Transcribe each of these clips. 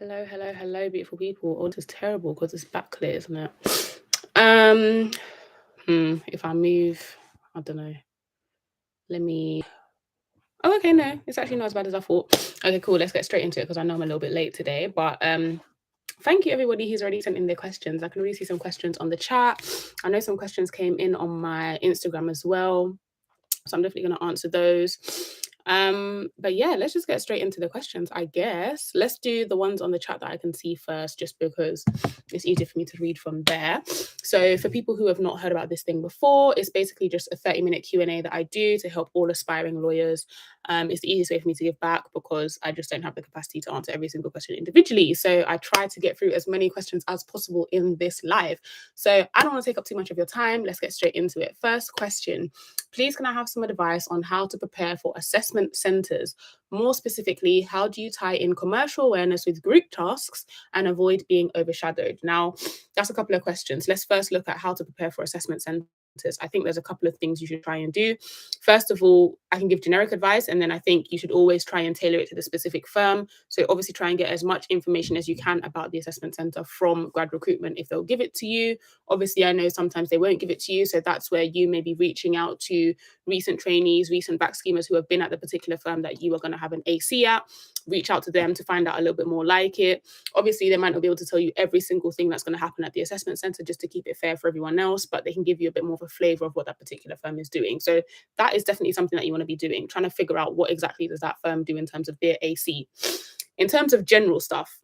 Hello, hello, hello, beautiful people. Oh, this is terrible because it's backlit, isn't it? Um, if I move, I don't know. Let me. Oh, okay, no, it's actually not as bad as I thought. Okay, cool. Let's get straight into it because I know I'm a little bit late today. But thank you everybody who's already sent in their questions. I can already see some questions on the chat. I know some questions came in on my Instagram as well. So I'm definitely going to answer those. But yeah, let's just get straight into the questions, I guess. Let's do the ones on the chat that I can see first, just because it's easier for me to read from there. So for people who have not heard about this thing before, it's basically just a 30-minute Q&A that I do to help all aspiring lawyers. It's the easiest way for me to give back because I just don't have the capacity to answer every single question individually. So I try to get through as many questions as possible in this live. So I don't want to take up too much of your time. Let's get straight into it. First question. Please, can I have some advice on how to prepare for assessment centres? More specifically, how do you tie in commercial awareness with group tasks and avoid being overshadowed? Now, that's a couple of questions. Let's first look at how to prepare for assessment centres. I think there's a couple of things you should try and do. First of all, I can give generic advice, and then I think you should always try and tailor it to the specific firm. So obviously try and get as much information as you can about the assessment centre from grad recruitment if they'll give it to you. Obviously, I know sometimes they won't give it to you. So that's where you may be reaching out to recent trainees, recent back schemers who have been at the particular firm that you are going to have an AC at. Reach out to them to find out a little bit more like it. Obviously, they might not be able to tell you every single thing that's going to happen at the assessment centre just to keep it fair for everyone else, but they can give you a bit more of a flavour of what that particular firm is doing. So that is definitely something that you want to be doing, trying to figure out what exactly does that firm do in terms of their AC. In terms of general stuff,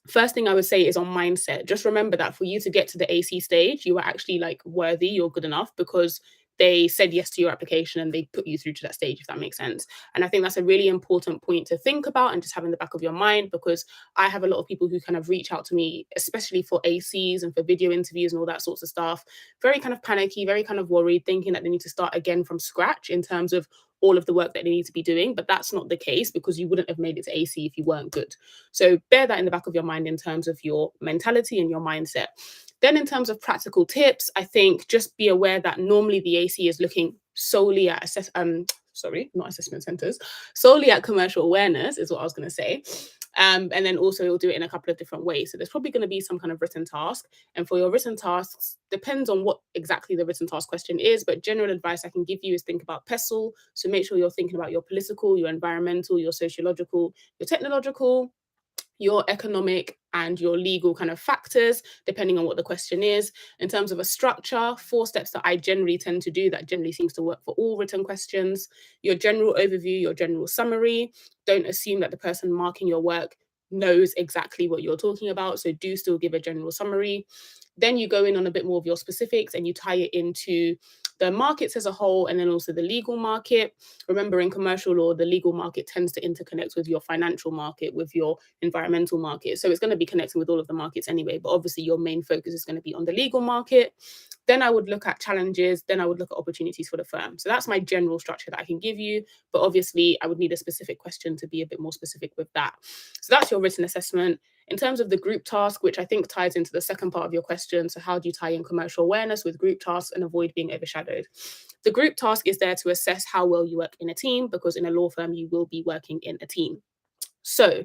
first thing I would say is on mindset. Just remember that for you to get to the AC stage, you are actually like worthy, you're good enough because they said yes to your application and they put you through to that stage, if that makes sense. And I think that's a really important point to think about and just have in the back of your mind, because I have a lot of people who kind of reach out to me, especially for ACs and for video interviews and all that sorts of stuff, very kind of panicky, very kind of worried, thinking that they need to start again from scratch in terms of all of the work that they need to be doing. But that's not the case, because you wouldn't have made it to AC if you weren't good. So bear that in the back of your mind in terms of your mentality and your mindset. Then in terms of practical tips, I think just be aware that normally the AC is looking solely at not assessment centers, solely at commercial awareness is what I was going to say. And then also you'll do it in a couple of different ways. So there's probably going to be some kind of written task. And for your written tasks, depends on what exactly the written task question is. But general advice I can give you is think about PESTLE. So make sure you're thinking about your political, your environmental, your sociological, your technological, your economic and your legal kind of factors, depending on what the question is. In terms of a structure, 4 steps that I generally tend to do that generally seems to work for all written questions: your general overview, your general summary. Don't assume that the person marking your work knows exactly what you're talking about. So do still give a general summary. Then you go in on a bit more of your specifics and you tie it into the markets as a whole and then also the legal market. Remember, in commercial law, the legal market tends to interconnect with your financial market, with your environmental market. So it's going to be connecting with all of the markets anyway, but obviously your main focus is going to be on the legal market. Then I would look at challenges, then I would look at opportunities for the firm. So that's my general structure that I can give you, but obviously I would need a specific question to be a bit more specific with that. So that's your written assessment. In terms of the group task, which I think ties into the second part of your question, so how do you tie in commercial awareness with group tasks and avoid being overshadowed? The group task is there to assess how well you work in a team, because in a law firm, you will be working in a team. So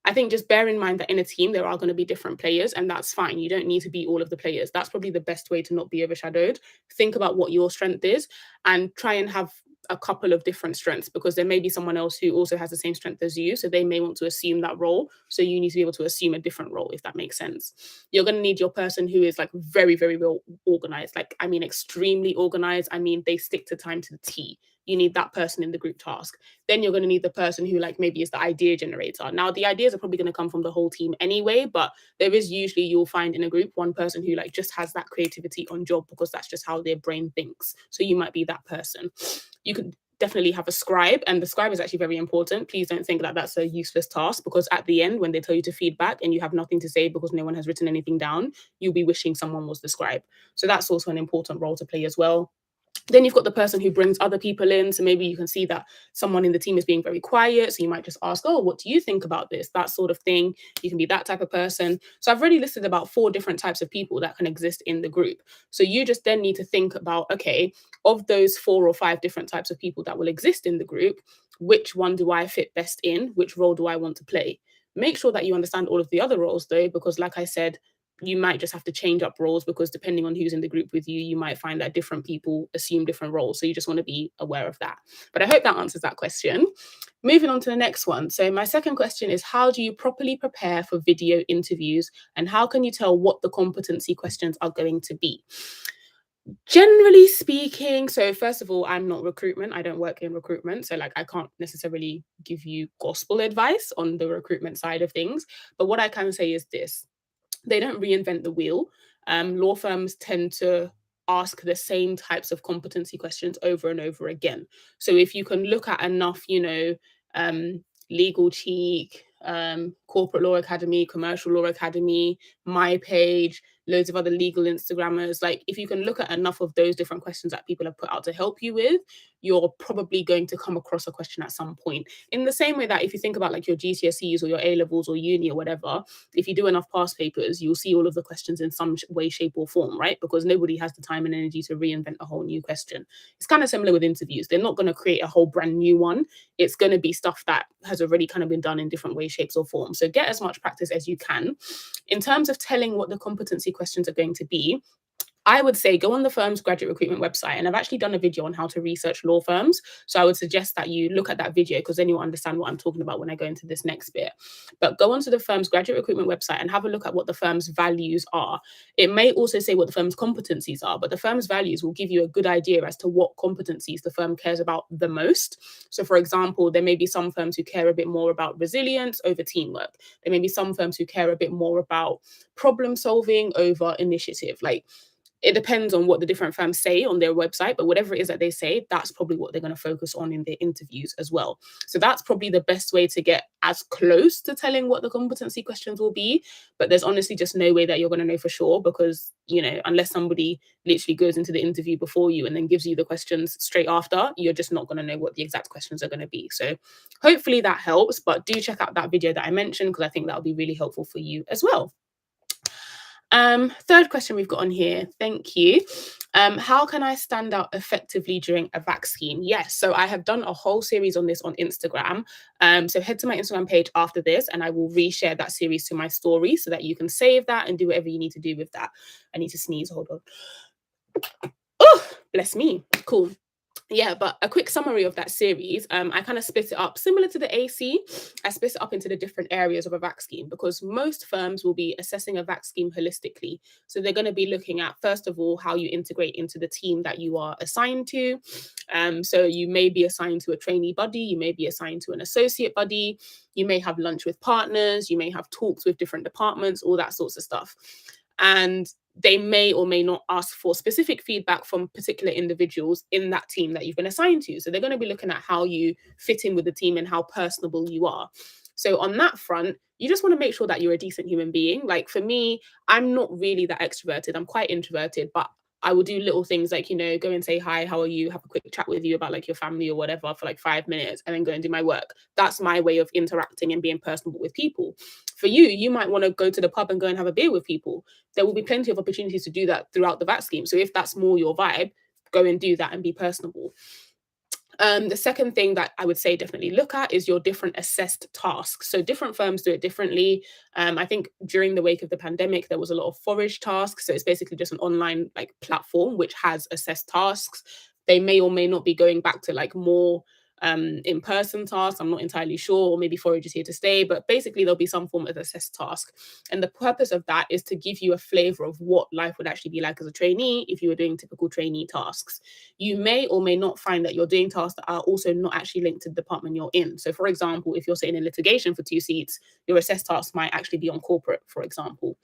I think just bear in mind that in a team, there are going to be different players, and that's fine. You don't need to be all of the players. That's probably the best way to not be overshadowed. Think about what your strength is and try and have a couple of different strengths, because there may be someone else who also has the same strength as you. So they may want to assume that role. So you need to be able to assume a different role, if that makes sense. You're going to need your person who is like very, very well organized. Like, I mean, extremely organized. I mean, they stick to time to the T. You need that person in the group task. Then you're going to need the person who like maybe is the idea generator. Now the ideas are probably going to come from the whole team anyway, but there is usually, you'll find in a group, one person who like just has that creativity on job, because that's just how their brain thinks. So you might be that person. You could definitely have a scribe, and the scribe is actually very important. Please don't think that that's a useless task, because at the end, when they tell you to feedback and you have nothing to say because no one has written anything down, you'll be wishing someone was the scribe. So that's also an important role to play as well. Then you've got the person who brings other people in. So maybe you can see that someone in the team is being very quiet. So you might just ask, oh, what do you think about this? That sort of thing. You can be that type of person. So I've already listed about 4 different types of people that can exist in the group. So you just then need to think about, okay, of those 4 or 5 different types of people that will exist in the group, which one do I fit best in? Which role do I want to play? Make sure that you understand all of the other roles though, because like I said, you might just have to change up roles because depending on who's in the group with you, you might find that different people assume different roles. So you just want to be aware of that. But I hope that answers that question. Moving on to the next one. So my second question is, how do you properly prepare for video interviews and how can you tell what the competency questions are going to be? Generally speaking, so first of all, I'm not recruitment. I don't work in recruitment. So, like, I can't necessarily give you gospel advice on the recruitment side of things. But what I can say is this: they don't reinvent the wheel. Law firms tend to ask the same types of competency questions over and over again. So if you can look at enough, Legal Cheek, Corporate Law Academy, Commercial Law Academy, My Page, loads of other legal Instagrammers, like if you can look at enough of those different questions that people have put out to help you with, you're probably going to come across a question at some point. In the same way that if you think about like your GCSEs or your A levels or uni or whatever, if you do enough past papers, you'll see all of the questions in some way, shape, or form, right? Because nobody has the time and energy to reinvent a whole new question. It's kind of similar with interviews. They're not going to create a whole brand new one. It's going to be stuff that has already kind of been done in different ways, shapes, or forms. So get as much practice as you can. In terms of telling what the competency questions are going to be, I would say go on the firm's graduate recruitment website. And I've actually done a video on how to research law firms. So I would suggest that you look at that video because then you'll understand what I'm talking about when I go into this next bit. But go onto the firm's graduate recruitment website and have a look at what the firm's values are. It may also say what the firm's competencies are, but the firm's values will give you a good idea as to what competencies the firm cares about the most. So, for example, there may be some firms who care a bit more about resilience over teamwork. There may be some firms who care a bit more about problem solving over initiative. Like, it depends on what the different firms say on their website, but whatever it is that they say, that's probably what they're going to focus on in their interviews as well. So that's probably the best way to get as close to telling what the competency questions will be. But there's honestly just no way that you're going to know for sure because, unless somebody literally goes into the interview before you and then gives you the questions straight after, you're just not going to know what the exact questions are going to be. So hopefully that helps, but do check out that video that I mentioned because I think that'll be really helpful for you as well. Third question we've got on here. Thank you. How can I stand out effectively during a vac scheme? Yes, so I have done a whole series on this on Instagram. So head to my Instagram page after this and I will reshare that series to my story so that you can save that and do whatever you need to do with that. I need to sneeze. Hold on. Oh, bless me. Cool. Yeah, but a quick summary of that series, I kind of split it up similar to the AC. I split it up into the different areas of a vac scheme because most firms will be assessing a vac scheme holistically. So they're going to be looking at, first of all, how you integrate into the team that you are assigned to. So you may be assigned to a trainee buddy, you may be assigned to an associate buddy, you may have lunch with partners, you may have talks with different departments, all that sorts of stuff. And they may or may not ask for specific feedback from particular individuals in that team that you've been assigned to. So they're going to be looking at how you fit in with the team and how personable you are. So on that front, you just want to make sure that you're a decent human being. Like for me, I'm not really that extroverted. I'm quite introverted, but I will do little things like, go and say hi, how are you? Have a quick chat with you about like your family or whatever for like 5 minutes and then go and do my work. That's my way of interacting and being personable with people. For you, you might want to go to the pub and go and have a beer with people. There will be plenty of opportunities to do that throughout the VAT scheme. So if that's more your vibe, go and do that and be personable. The second thing that I would say definitely look at is your different assessed tasks. So different firms do it differently. I think during the wake of the pandemic, there was a lot of forage tasks. So it's basically just an online like platform which has assessed tasks. They may or may not be going back to like more in-person tasks. I'm not entirely sure, or maybe forage is here to stay, but basically there'll be some form of assessed task. And the purpose of that is to give you a flavor of what life would actually be like as a trainee if you were doing typical trainee tasks. You may or may not find that you're doing tasks that are also not actually linked to the department you're in. So for example, if you're sitting in litigation for 2 seats, your assessed tasks might actually be on corporate, for example.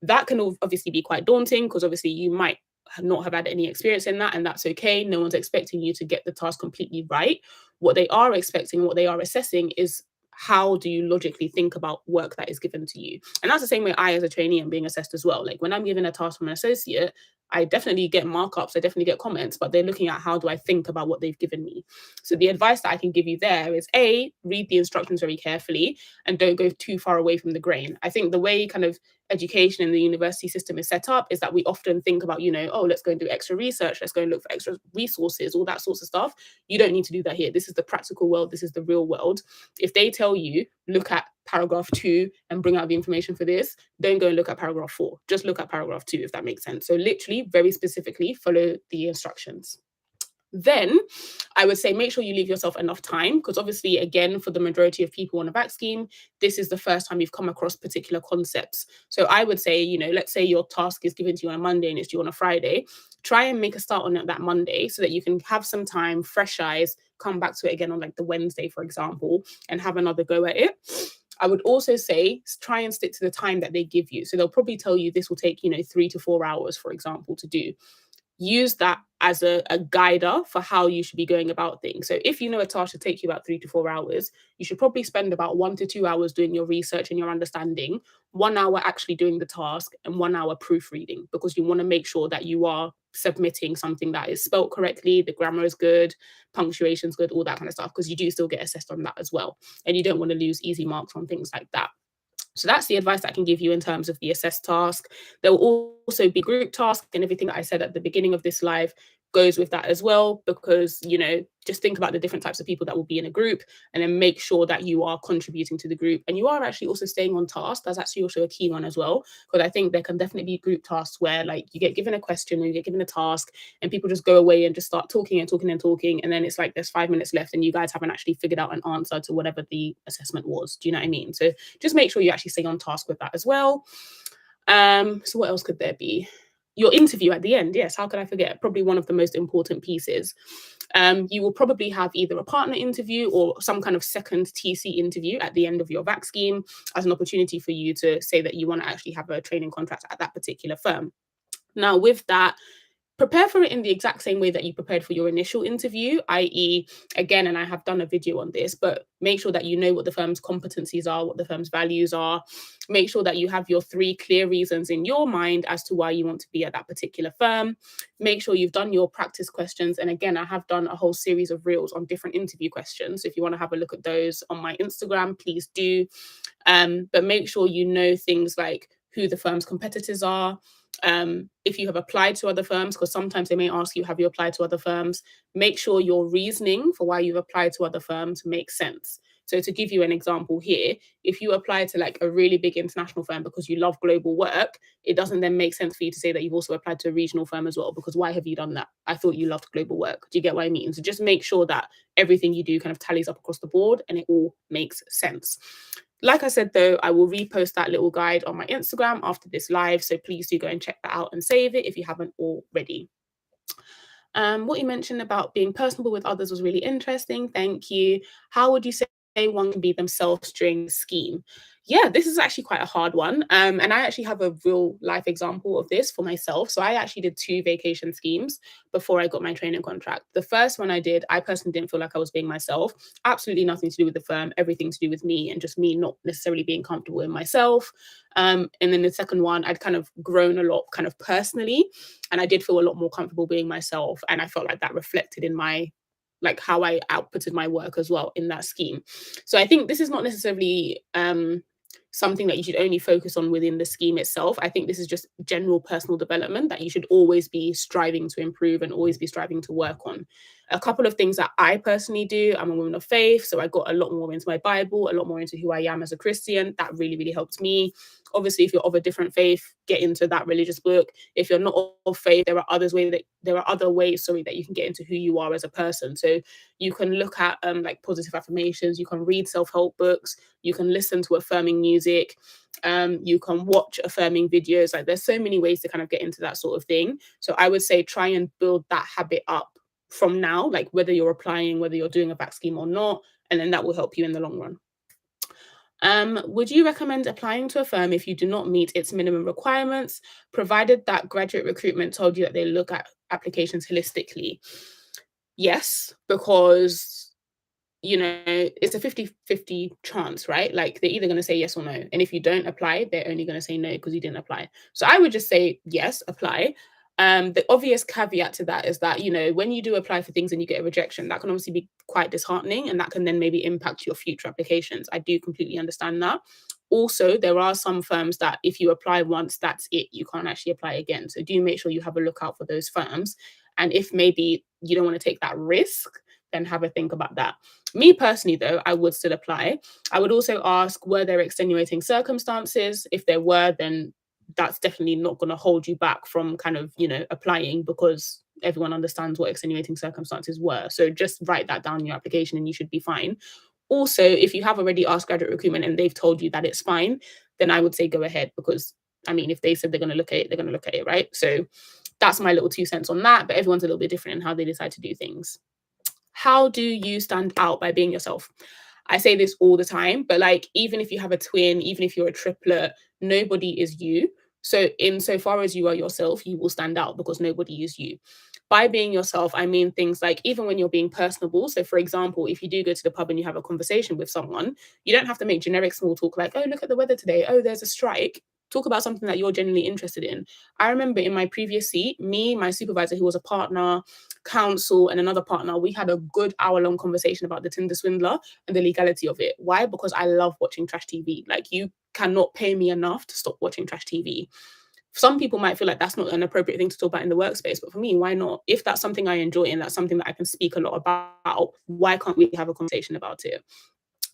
That can obviously be quite daunting because obviously you might not have had any experience in that, and that's okay. No one's expecting you to get the task completely right. What they are expecting, what they are assessing is how do you logically think about work that is given to you. And that's the same way I as a trainee am being assessed as well. Like when I'm given a task from an associate, I definitely get markups, I definitely get comments, but they're looking at how do I think about what they've given me. So the advice that I can give you there is A, read the instructions very carefully and don't go too far away from the grain. I think the way kind of education in the university system is set up is that we often think about, oh, let's go and do extra research, let's go and look for extra resources, all that sorts of stuff. You don't need to do that here. This is the practical world, this is the real world. If they tell you, look at paragraph 2 and bring out the information for this, don't go and look at paragraph 4. Just look at paragraph 2, if that makes sense. So literally, very specifically, follow the instructions. Then I would say make sure you leave yourself enough time, because obviously, again, for the majority of people on a VAC scheme, this is the first time you've come across particular concepts. So I would say, let's say your task is given to you on a Monday and it's due on a Friday, try and make a start on it that Monday so that you can have some time, fresh eyes, come back to it again on like the Wednesday, for example, and have another go at it. I would also say try and stick to the time that they give you. So they'll probably tell you this will take, 3 to 4 hours, for example, to do. Use that as a guider for how you should be going about things. So if you know a task should take you about 3 to 4 hours, you should probably spend about 1 to 2 hours doing your research and your understanding, 1 hour actually doing the task, and 1 hour proofreading, because you want to make sure that you are submitting something that is spelt correctly, the grammar is good, punctuation's good, all that kind of stuff, because you do still get assessed on that as well. And you don't want to lose easy marks on things like that. So that's the advice I can give you in terms of the assessed task. There will also be group tasks, and everything that I said at the beginning of this live goes with that as well, because, just think about the different types of people that will be in a group, and then make sure that you are contributing to the group and you are actually also staying on task. That's actually also a key one as well, because I think there can definitely be group tasks where like you get given a question or you get given a task and people just go away and just start talking and talking and talking, and then it's like there's 5 minutes left and you guys haven't actually figured out an answer to whatever the assessment was. Do you know what I mean? So just make sure you actually stay on task with that as well. So what else could there be? Your interview at the end, yes, how could I forget? Probably one of the most important pieces. You will probably have either a partner interview or some kind of second TC interview at the end of your VAC scheme as an opportunity for you to say that you want to actually have a training contract at that particular firm. Now, with that, prepare for it in the exact same way that you prepared for your initial interview, i.e., again, and I have done a video on this, but make sure that you know what the firm's competencies are, what the firm's values are. Make sure that you have your 3 clear reasons in your mind as to why you want to be at that particular firm. Make sure you've done your practice questions. And again, I have done a whole series of reels on different interview questions. So if you want to have a look at those on my Instagram, please do. But make sure you know things like who the firm's competitors are. If you have applied to other firms, because sometimes they may ask you, have you applied to other firms? Make sure your reasoning for why you've applied to other firms makes sense. So to give you an example here, if you apply to like a really big international firm because you love global work, it doesn't then make sense for you to say that you've also applied to a regional firm as well, because why have you done that? I thought you loved global work. Do you get what I mean? So just make sure that everything you do kind of tallies up across the board and it all makes sense. Like I said, though, I will repost that little guide on my Instagram after this live. So please do go and check that out and save it if you haven't already. What you mentioned about being personable with others was really interesting. Thank you. How would you say one can be themselves during the scheme? Yeah, this is actually quite a hard one. And I actually have a real life example of this for myself. So I actually did 2 vacation schemes before I got my training contract. The first one I did, I personally didn't feel like I was being myself. Absolutely nothing to do with the firm, everything to do with me and just me not necessarily being comfortable in myself. And then the second one, I'd kind of grown a lot kind of personally, and I did feel a lot more comfortable being myself. And I felt like that reflected in my like how I outputted my work as well in that scheme. So I think this is not necessarily something that you should only focus on within the scheme itself. I think this is just general personal development that you should always be striving to improve and always be striving to work on. A couple of things that I personally do, I'm a woman of faith, so I got a lot more into my Bible, a lot more into who I am as a Christian. That really, really helped me. Obviously, if you're of a different faith, get into that religious book. If you're not of faith, there are other ways that you can get into who you are as a person. So you can look at like positive affirmations, you can read self-help books, you can listen to affirming music, you can watch affirming videos. Like there's so many ways to kind of get into that sort of thing. So I would say try and build that habit up from now, like whether you're applying, whether you're doing a VAC scheme or not, and then that will help you in the long run. Would you recommend applying to a firm if you do not meet its minimum requirements, provided that graduate recruitment told you that they look at applications holistically? Yes, because it's a 50-50 chance, right? Like they're either going to say yes or no. And if you don't apply, they're only going to say no because you didn't apply. So I would just say yes, apply. The obvious caveat to that is that, when you do apply for things and you get a rejection, that can obviously be quite disheartening and that can then maybe impact your future applications. I do completely understand that. Also, there are some firms that if you apply once, that's it. You can't actually apply again. So do make sure you have a look out for those firms. And if maybe you don't want to take that risk, then have a think about that. Me personally, though, I would still apply. I would also ask, were there extenuating circumstances? If there were, then that's definitely not going to hold you back from kind of, applying, because everyone understands what extenuating circumstances were. So just write that down in your application and you should be fine. Also, if you have already asked graduate recruitment and they've told you that it's fine, then I would say go ahead, because I mean, if they said they're going to look at it, they're going to look at it, right? So that's my little 2 cents on that. But everyone's a little bit different in how they decide to do things. How do you stand out? By being yourself. I say this all the time, but like, even if you have a twin, even if you're a triplet, nobody is you. So insofar as you are yourself, you will stand out because nobody is you. By being yourself, I mean things like, even when you're being personable. So for example, if you do go to the pub and you have a conversation with someone, you don't have to make generic small talk like, oh, look at the weather today. Oh, there's a strike. Talk about something that you're genuinely interested in. I remember in my previous seat, me, my supervisor, who was a partner, counsel, and another partner, we had a good hour-long conversation about the Tinder swindler and the legality of it. Why? Because I love watching trash TV. Like, you cannot pay me enough to stop watching trash TV. Some people might feel like that's not an appropriate thing to talk about in the workspace, but for me, why not? If that's something I enjoy and that's something that I can speak a lot about, why can't we have a conversation about it?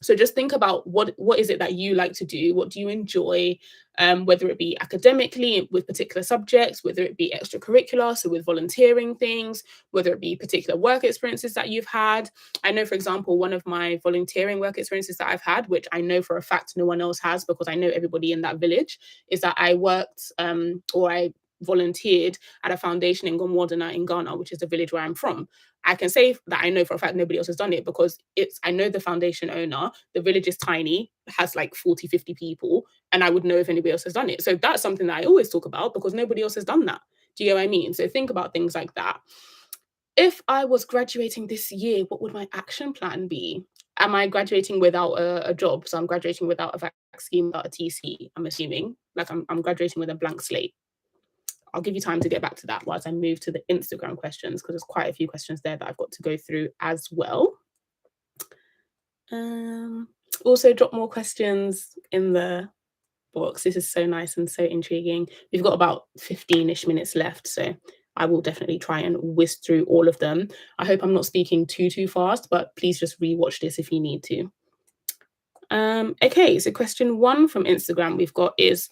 So just think about what is it that you like to do? What do you enjoy? Whether it be academically with particular subjects, whether it be extracurricular, so with volunteering things, whether it be particular work experiences that you've had. I know, for example, one of my volunteering work experiences that I've had, which I know for a fact no one else has because I know everybody in that village, is that I worked or I volunteered at a foundation in Gomwadana in Ghana, which is the village where I'm from. I can say that I know for a fact nobody else has done it because I know the foundation owner, the village is tiny, has like 40, 50 people, and I would know if anybody else has done it. So that's something that I always talk about because nobody else has done that. Do you know what I mean? So think about things like that. If I was graduating this year, what would my action plan be? Am I graduating without a job? So I'm graduating without a vac scheme, without a TC, I'm assuming. Like I'm graduating with a blank slate. I'll give you time to get back to that whilst I move to the Instagram questions, because there's quite a few questions there that I've got to go through as well. Also, drop more questions in the box. This is so nice and so intriguing. We've got about 15-ish minutes left, so I will definitely try and whiz through all of them. I hope I'm not speaking too fast, but please just rewatch this if you need to. Okay, so question 1 from Instagram we've got is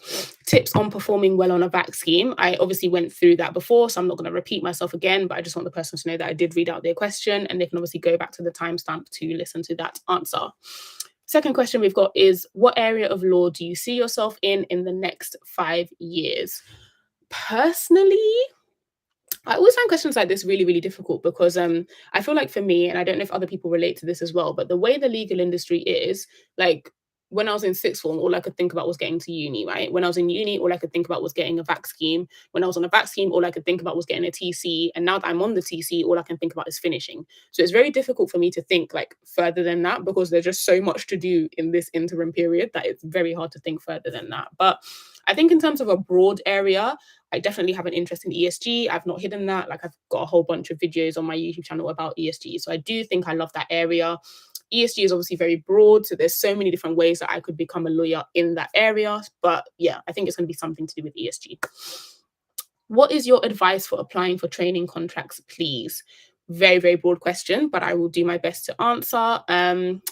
tips on performing well on a VAC scheme. I obviously went through that before, so I'm not going to repeat myself again, but I just want the person to know that I did read out their question and they can obviously go back to the timestamp to listen to that answer. Second question we've got is, what area of law do you see yourself in the next 5 years? Personally, I always find questions like this really, really difficult because I feel like for me, and I don't know if other people relate to this as well, but the way the legal industry is, like when I was in sixth form, all I could think about was getting to uni, right? When I was in uni, all I could think about was getting a VAC scheme. When I was on a VAC scheme, all I could think about was getting a TC. And now that I'm on the TC, all I can think about is finishing. So it's very difficult for me to think like further than that because there's just so much to do in this interim period that it's very hard to think further than that. But I think in terms of a broad area, I definitely have an interest in ESG. I've not hidden that. Like I've got a whole bunch of videos on my YouTube channel about ESG. So I do think I love that area. ESG is obviously very broad. So there's so many different ways that I could become a lawyer in that area. But yeah, I think it's going to be something to do with ESG. What is your advice for applying for training contracts, please? Very, very broad question, but I will do my best to answer.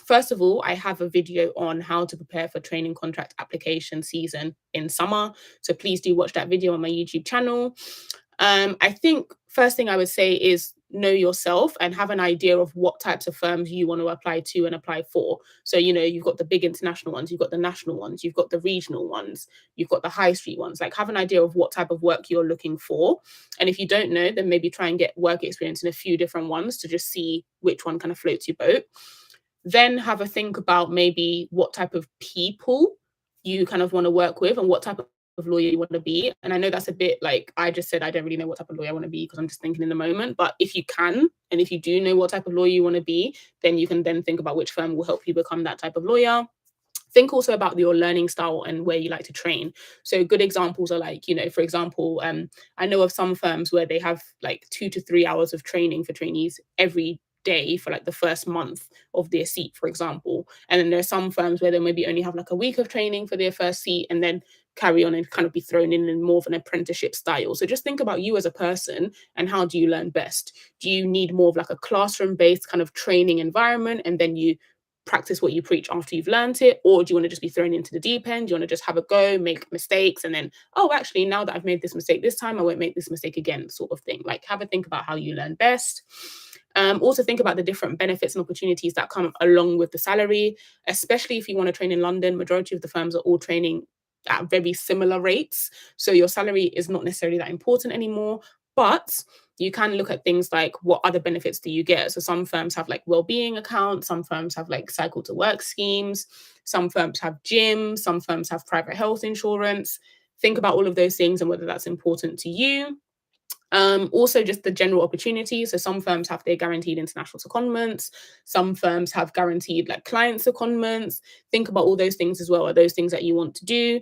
First of all, I have a video on how to prepare for training contract application season in summer. So please do watch that video on my YouTube channel. I think first thing I would say is know yourself and have an idea of what types of firms you want to apply to and apply for. So, you've got the big international ones, you've got the national ones, you've got the regional ones, you've got the high street ones. Like have an idea of what type of work you're looking for. And if you don't know, then maybe try and get work experience in a few different ones to just see which one kind of floats your boat. Then have a think about maybe what type of people you kind of want to work with and what type of lawyer you want to be. And I know that's a bit like I just said, I don't really know what type of lawyer I want to be because I'm just thinking in the moment. But if you can, and if you do know what type of lawyer you want to be, then you can then think about which firm will help you become that type of lawyer. Think also about your learning style and where you like to train. So good examples are like, for example, I know of some firms where they have like 2 to 3 hours of training for trainees every day for like the first month of their seat, for example. And then there's some firms where they maybe only have like a week of training for their first seat and then carry on and kind of be thrown in more of an apprenticeship style. So just think about you as a person and how do you learn best? Do you need more of like a classroom based kind of training environment and then you practice what you preach after you've learned it? Or do you want to just be thrown into the deep end? Do you want to just have a go, make mistakes, and then, oh, actually, now that I've made this mistake this time, I won't make this mistake again, sort of thing? Like, have a think about how you learn best. Also think about the different benefits and opportunities that come along with the salary, especially if you want to train in London. Majority of the firms are all training at very similar rates. So your salary is not necessarily that important anymore. But you can look at things like what other benefits do you get? So some firms have like well-being accounts, some firms have like cycle to work schemes, some firms have gyms, some firms have private health insurance. Think about all of those things and whether that's important to you. Also, just the general opportunities. So some firms have their guaranteed international secondments. Some firms have guaranteed like client secondments. Think about all those things as well. Are those things that you want to do?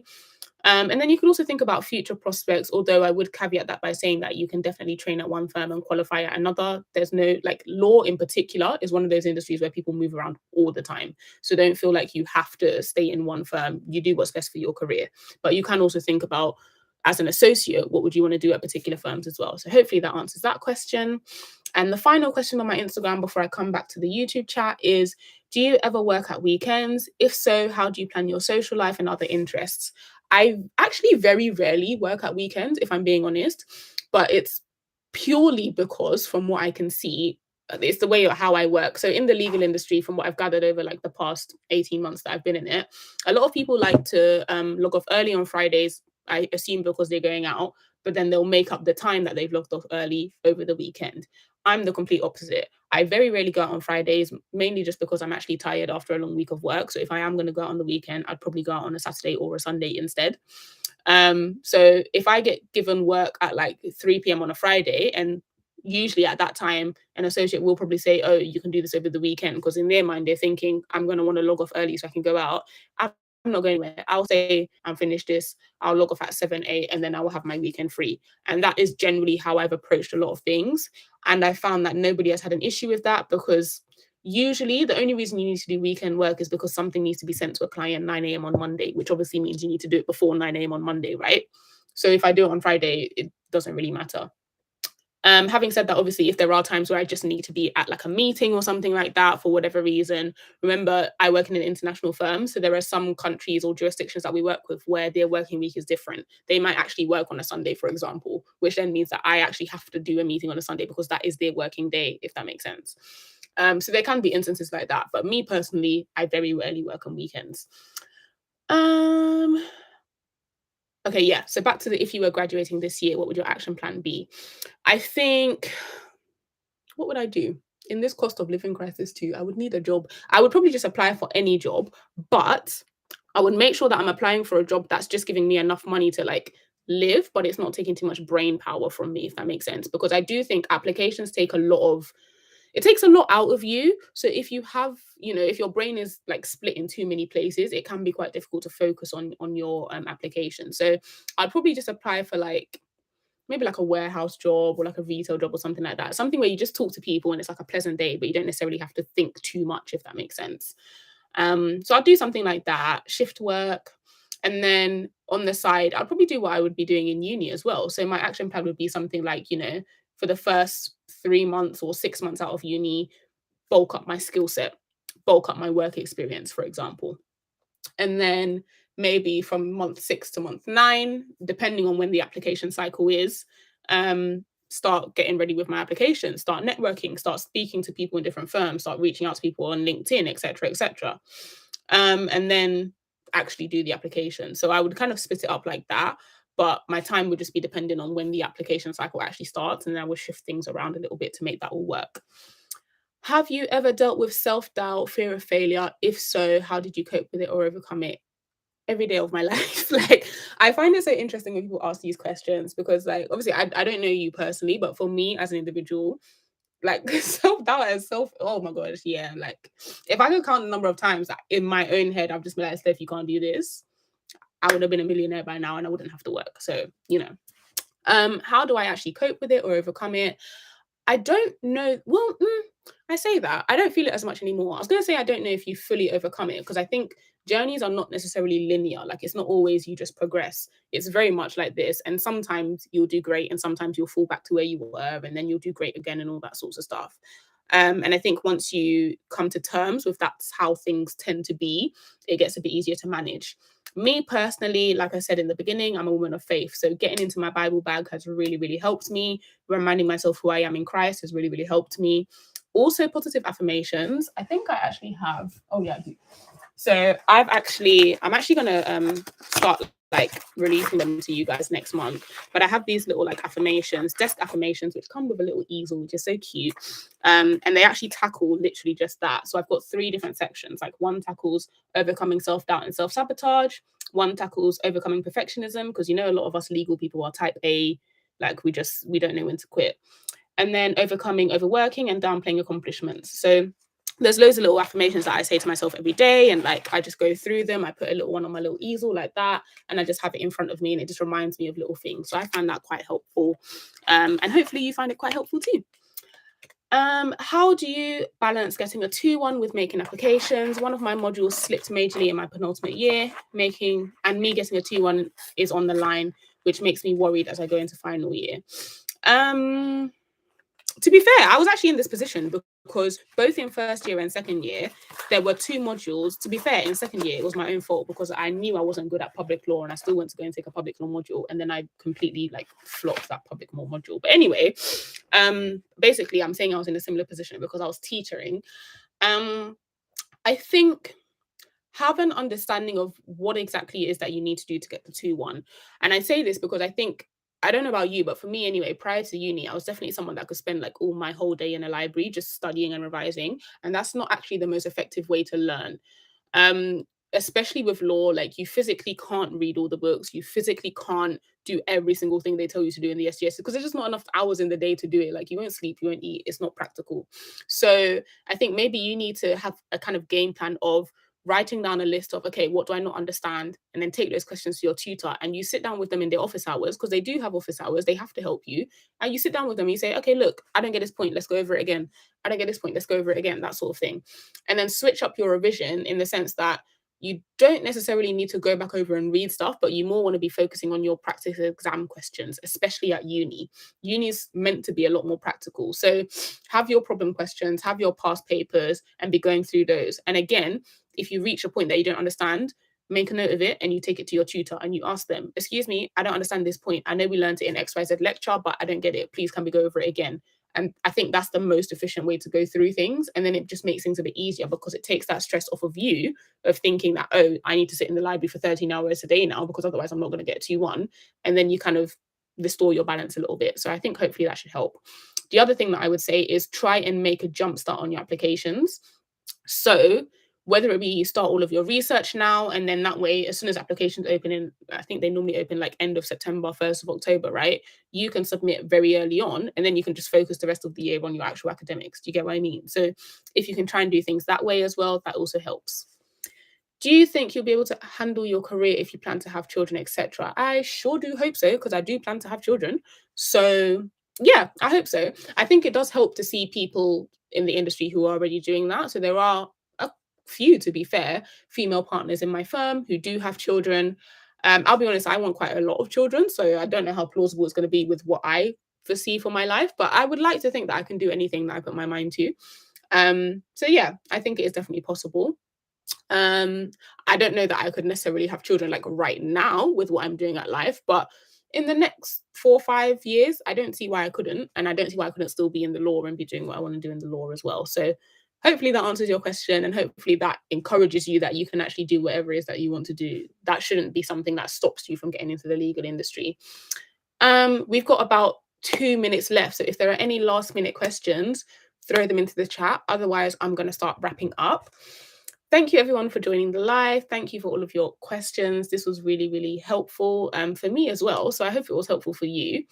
And then you can also think about future prospects, although I would caveat that by saying that you can definitely train at one firm and qualify at another. There's no, like, law in particular is one of those industries where people move around all the time. So don't feel like you have to stay in one firm. You do what's best for your career. But you can also think about, as an associate, what would you want to do at particular firms as well? So hopefully that answers that question. And the final question on my Instagram before I come back to the YouTube chat is, do you ever work at weekends? If so, how do you plan your social life and other interests? I actually very rarely work at weekends, if I'm being honest, but it's purely because, from what I can see, it's the way of how I work. So in the legal industry, from what I've gathered over like the past 18 months that I've been in it, a lot of people like to log off early on Fridays, I assume because they're going out, but then they'll make up the time that they've logged off early over the weekend. I'm the complete opposite. I very rarely go out on Fridays, mainly just because I'm actually tired after a long week of work. So if I am going to go out on the weekend, I'd probably go out on a Saturday or a Sunday instead. So if I get given work at like 3 p.m. on a Friday, and usually at that time, an associate will probably say, oh, you can do this over the weekend, because in their mind, they're thinking, I'm going to want to log off early so I can go out. I'm not going anywhere. I'll say I'm finished this. I'll log off at 7, 8, and then I will have my weekend free. And that is generally how I've approached a lot of things. And I found that nobody has had an issue with that, because usually the only reason you need to do weekend work is because something needs to be sent to a client 9 a.m. on Monday, which obviously means you need to do it before 9 a.m. on Monday, right? So if I do it on Friday, it doesn't really matter. Having said that, obviously, if there are times where I just need to be at like a meeting or something like that for whatever reason, remember, I work in an international firm. So there are some countries or jurisdictions that we work with where their working week is different. They might actually work on a Sunday, for example, which then means that I actually have to do a meeting on a Sunday because that is their working day, if that makes sense. So there can be instances like that. But me personally, I very rarely work on weekends. Okay, yeah. So back to the, if you were graduating this year, what would your action plan be? I think, what would I do? In this cost of living crisis too, I would need a job. I would probably just apply for any job, but I would make sure that I'm applying for a job that's just giving me enough money to like live, but it's not taking too much brain power from me, if that makes sense. Because I do think applications take a lot of, it takes a lot out of you. So if you have, if your brain is like split in too many places, it can be quite difficult to focus on your application. So I'd probably just apply for like maybe like a warehouse job or like a retail job or something like that. Something where you just talk to people and it's like a pleasant day, but you don't necessarily have to think too much, if that makes sense. So I'll do something like that, shift work. And then on the side, I'll probably do what I would be doing in uni as well. So my action plan would be something like, for the first 3 months or 6 months out of uni, bulk up my skill set, bulk up my work experience, for example. And then maybe from month 6 to month 9, depending on when the application cycle is, start getting ready with my application, start networking, start speaking to people in different firms, start reaching out to people on LinkedIn, etc., etc. And then actually do the application. So I would kind of split it up like that, but my time would just be dependent on when the application cycle actually starts, and then I would shift things around a little bit to make that all work. Have you ever dealt with self-doubt, fear of failure? If so, how did you cope with it or overcome it? Every day of my life. Like, I find it so interesting when people ask these questions, because like, obviously I don't know you personally, but for me as an individual, like, self-doubt and oh my gosh, yeah, like, if I could count the number of times that in my own head I've just been like, Steph, you can't do this, I would have been a millionaire by now and I wouldn't have to work. So, how do I actually cope with it or overcome it? I don't know. Well, I say that. I don't feel it as much anymore. I was going to say I don't know if you fully overcome it because I think journeys are not necessarily linear. Like it's not always you just progress. It's very much like this. And sometimes you'll do great and sometimes you'll fall back to where you were and then you'll do great again and all that sorts of stuff. And I think once you come to terms with that's how things tend to be, it gets a bit easier to manage. Me personally, like I said in the beginning, I'm a woman of faith. So getting into my Bible bag has really, really helped me. Reminding myself who I am in Christ has really, really helped me. Also, positive affirmations. I think I actually have. Oh yeah, I do. So I'm actually gonna start like releasing them to you guys next month. But I have these little like affirmations, desk affirmations, which come with a little easel, which is so cute. And they actually tackle literally just that. So I've got three different sections. Like one tackles overcoming self-doubt and self-sabotage. One tackles overcoming perfectionism, because you know a lot of us legal people are type A, like we don't know when to quit. And then overcoming overworking and downplaying accomplishments. So there's loads of little affirmations that I say to myself every day, and like I just go through them. I put a little one on my little easel like that, and I just have it in front of me, and it just reminds me of little things. So I find that quite helpful, and hopefully you find it quite helpful too. How do you balance getting a 2-1 with making applications? One of my modules slipped majorly in my penultimate year, me getting a 2-1 is on the line, which makes me worried as I go into final year. To be fair, I was actually in this position because both in first year and second year, there were 2 modules. To be fair, in second year, it was my own fault because I knew I wasn't good at public law and I still went to go and take a public law module. And then I completely like flopped that public law module. But anyway, basically, I'm saying I was in a similar position because I was teetering. I think have an understanding of what exactly it is that you need to do to get the 2-1. And I say this because I think, I don't know about you, but for me anyway, prior to uni, I was definitely someone that could spend like all my whole day in a library just studying and revising. And that's not actually the most effective way to learn. Um, Especially with law, like you physically can't read all the books, you physically can't do every single thing they tell you to do in the SGS because there's just not enough hours in the day to do it. Like you won't sleep, you won't eat, it's not practical. So I think maybe you need to have a kind of game plan of writing down a list of, okay, what do I not understand, and then take those questions to your tutor and you sit down with them in their office hours, because they do have office hours, they have to help you, and you sit down with them and you say, okay, look, I don't get this point, let's go over it again. I don't get this point, let's go over it again, that sort of thing. And then switch up your revision in the sense that you don't necessarily need to go back over and read stuff, but you more want to be focusing on your practice exam questions, especially at uni. Uni is meant to be a lot more practical. So have your problem questions, have your past papers, and be going through those. And again, if you reach a point that you don't understand, make a note of it and you take it to your tutor and you ask them, excuse me, I don't understand this point. I know we learned it in XYZ lecture, but I don't get it. Please, can we go over it again? And I think that's the most efficient way to go through things. And then it just makes things a bit easier because it takes that stress off of you of thinking that, oh, I need to sit in the library for 13 hours a day now because otherwise I'm not going to get 2-1. And then you kind of restore your balance a little bit. So I think hopefully that should help. The other thing that I would say is try and make a jump start on your applications. So whether it be you start all of your research now, and then that way, as soon as applications open in, I think they normally open like end of September, 1st of October, right? You can submit very early on, and then you can just focus the rest of the year on your actual academics. Do you get what I mean? So if you can try and do things that way as well, that also helps. Do you think you'll be able to handle your career if you plan to have children, etc.? I sure do hope so, because I do plan to have children. So yeah, I hope so. I think it does help to see people in the industry who are already doing that. So there are a few, to be fair, female partners in my firm who do have children. I'll be honest, I want quite a lot of children, so I don't know how plausible it's going to be with what I foresee for my life, but I would like to think that I can do anything that I put my mind to. So yeah, I think it is definitely possible. um I don't know that I could necessarily have children like right now with what I'm doing at life, but in the next 4 or 5 years, I don't see why I couldn't, and I don't see why I couldn't still be in the law and be doing what I want to do in the law as well. So hopefully that answers your question, and hopefully that encourages you that you can actually do whatever it is that you want to do. That shouldn't be something that stops you from getting into the legal industry. We've got about 2 minutes left, so if there are any last minute questions, throw them into the chat. Otherwise, I'm going to start wrapping up. Thank you everyone for joining the live. Thank you for all of your questions. This was really, really helpful for me as well. So I hope it was helpful for you.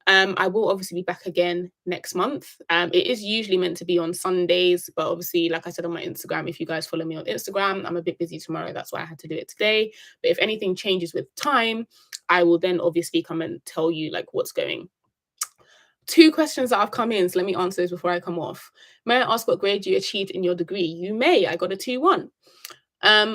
I will obviously be back again next month. It is usually meant to be on Sundays, but obviously, like I said on my Instagram, if you guys follow me on Instagram, I'm a bit busy tomorrow. That's why I had to do it today. But if anything changes with time, I will then obviously come and tell you like what's going. 2 questions that have come in, so let me answer those before I come off. May I ask what grade you achieved in your degree? You may. I got a 2-1.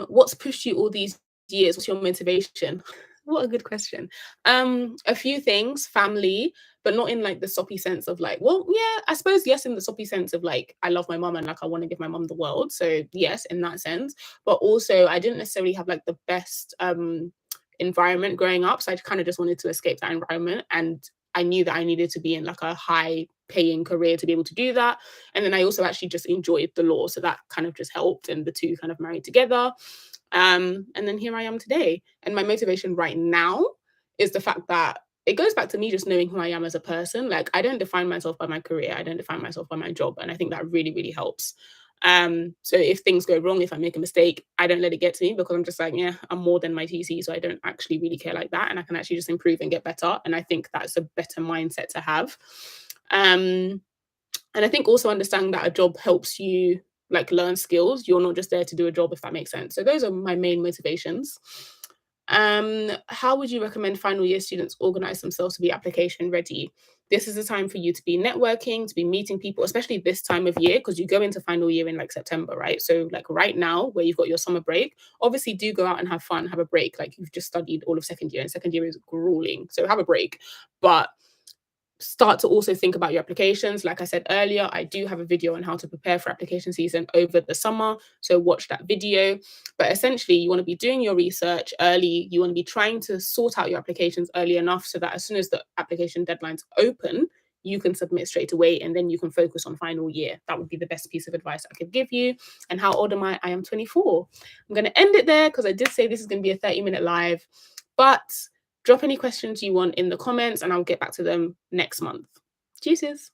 What's pushed you all these years? What's your motivation? What a good question. A few things, family, but not in like the soppy sense of like, well, yeah, I suppose yes, in the soppy sense of like, I love my mum and like I want to give my mum the world. So yes, in that sense. But also I didn't necessarily have like the best environment growing up. So I kind of just wanted to escape that environment. And I knew that I needed to be in like a high paying career to be able to do that. And then I also actually just enjoyed the law. So that kind of just helped. And the two kind of married together. And then here I am today. And my motivation right now is the fact that it goes back to me just knowing who I am as a person. Like I don't define myself by my career. I don't define myself by my job. And I think that really, really helps. So if things go wrong, if I make a mistake, I don't let it get to me because I'm just like, yeah, I'm more than my TC. So I don't actually really care like that. And I can actually just improve and get better. And I think that's a better mindset to have. And I think also understanding that a job helps you like learn skills. You're not just there to do a job, if that makes sense. So those are my main motivations. How would you recommend final year students organize themselves to be application ready? This is a time for you to be networking, to be meeting people, especially this time of year, because you go into final year in like September, right? So like right now, where you've got your summer break, obviously do go out and have fun, have a break. Like you've just studied all of second year, and second year is grueling. So have a break. But start to also think about your applications. Like I said earlier, I do have a video on how to prepare for application season over the summer. So watch that video. But essentially, you want to be doing your research early. You want to be trying to sort out your applications early enough so that as soon as the application deadlines open, you can submit straight away and then you can focus on final year. That would be the best piece of advice I could give you. And how old am I? I am 24. I'm going to end it there because I did say this is going to be a 30-minute live. But drop any questions you want in the comments and I'll get back to them next month. Jesus.